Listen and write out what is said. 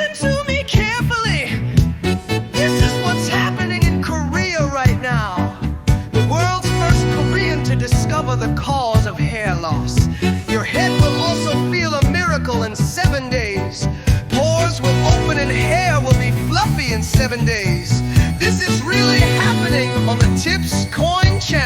Listen to me carefully. This is what's happening in Korea right now. The world's first Korean to discover the cause of hair loss. Your head will also feel a miracle in 7 days. Pores will open and hair will be fluffy in 7 days. This is really happening on the Tips Coin channel.